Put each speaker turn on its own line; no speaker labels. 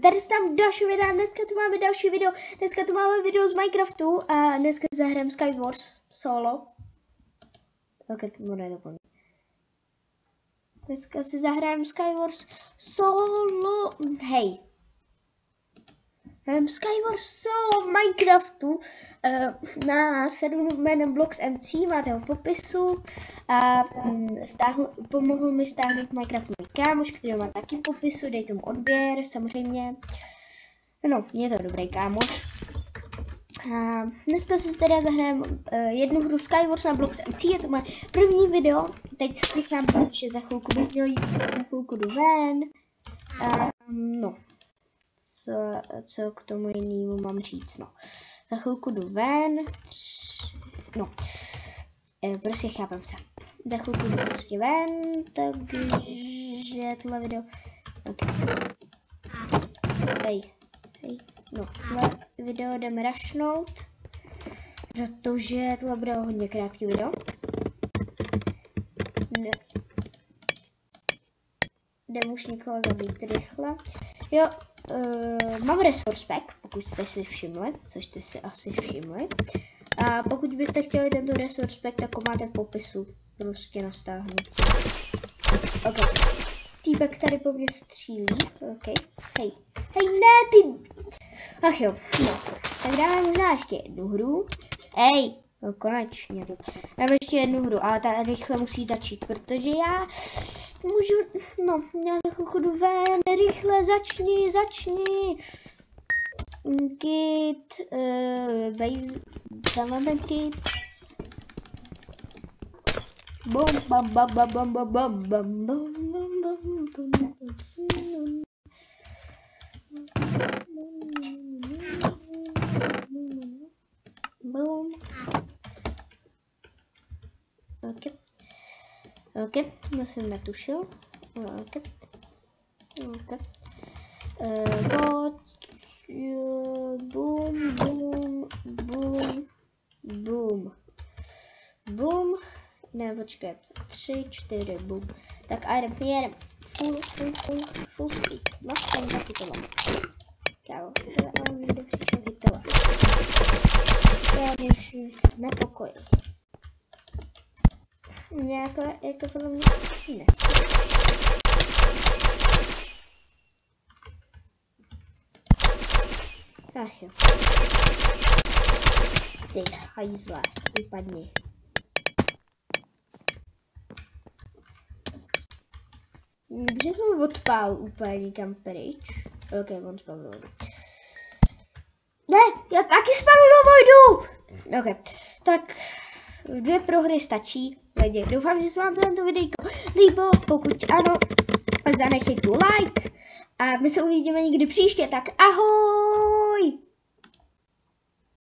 Tady tam další videa, dneska tu máme video z Minecraftu a dneska zahrám Skywars solo. Ok, bude doplnit. Dneska si zahrám Skywars solo, hej. Skywars solo v Minecraftu na serveru jménem Blox MC, máte ho v popisu a pomohl mi stáhnout Minecraft můj kámoš, který má taky v popisu, dejte mu odběr, samozřejmě. No, je to dobrý kámoš. A dneska si teda zahrajeme jednu hru Skywars na Blox MC, je to moje první video, teď slychám, že za chvilku bych měl jít, za chvilku jdu ven. No. Co k tomu jinému mám říct, no. Za chvilku jdu ven, no, prostě chápem se. Za chvilku jdu prostě ven, takže tohle video, okay. Hej, no, tohle video jdeme rushnout, protože tohle bude hodně krátký video. Jdem už někoho zabít rychle, jo. Mám resource pack, pokud jste si všimli, což jste si asi všimli. A pokud byste chtěli tento resource pack, tak ho máte v popisu, prostě na stáhnutí. Ok. Týpek tady po mně střílí, ok. Hej, ne ty! Ach jo, no. Tak dáme možná ještě jednu hru. Hej, no konečně. Dáme ještě jednu hru, ale ta rychle musí začít, protože já můžu, no, já za chvilku jdu ven, rychle, začni. Kit, base, dáváme kit. Ok, já jsem netušil. Ok. Boom. Ne, počkej. 3, 4, boom. Tak jedem. Full speed. No, tam taky to mám. Kámo, ale někdo přišel hitovat. Já už nepokojí. Jako podle mě přines. Ach jo. Ty hajzle, vypadni. Dobře jsem odpál úplně někam pryč. Ok, on spadl do vody. Ne, já taky spadl do vodu! Ok, tak 2 prohry stačí. Doufám, že se vám tento videjko líbilo. Pokud ano, zanechejte like. A my se uvidíme někdy příště, tak ahoj!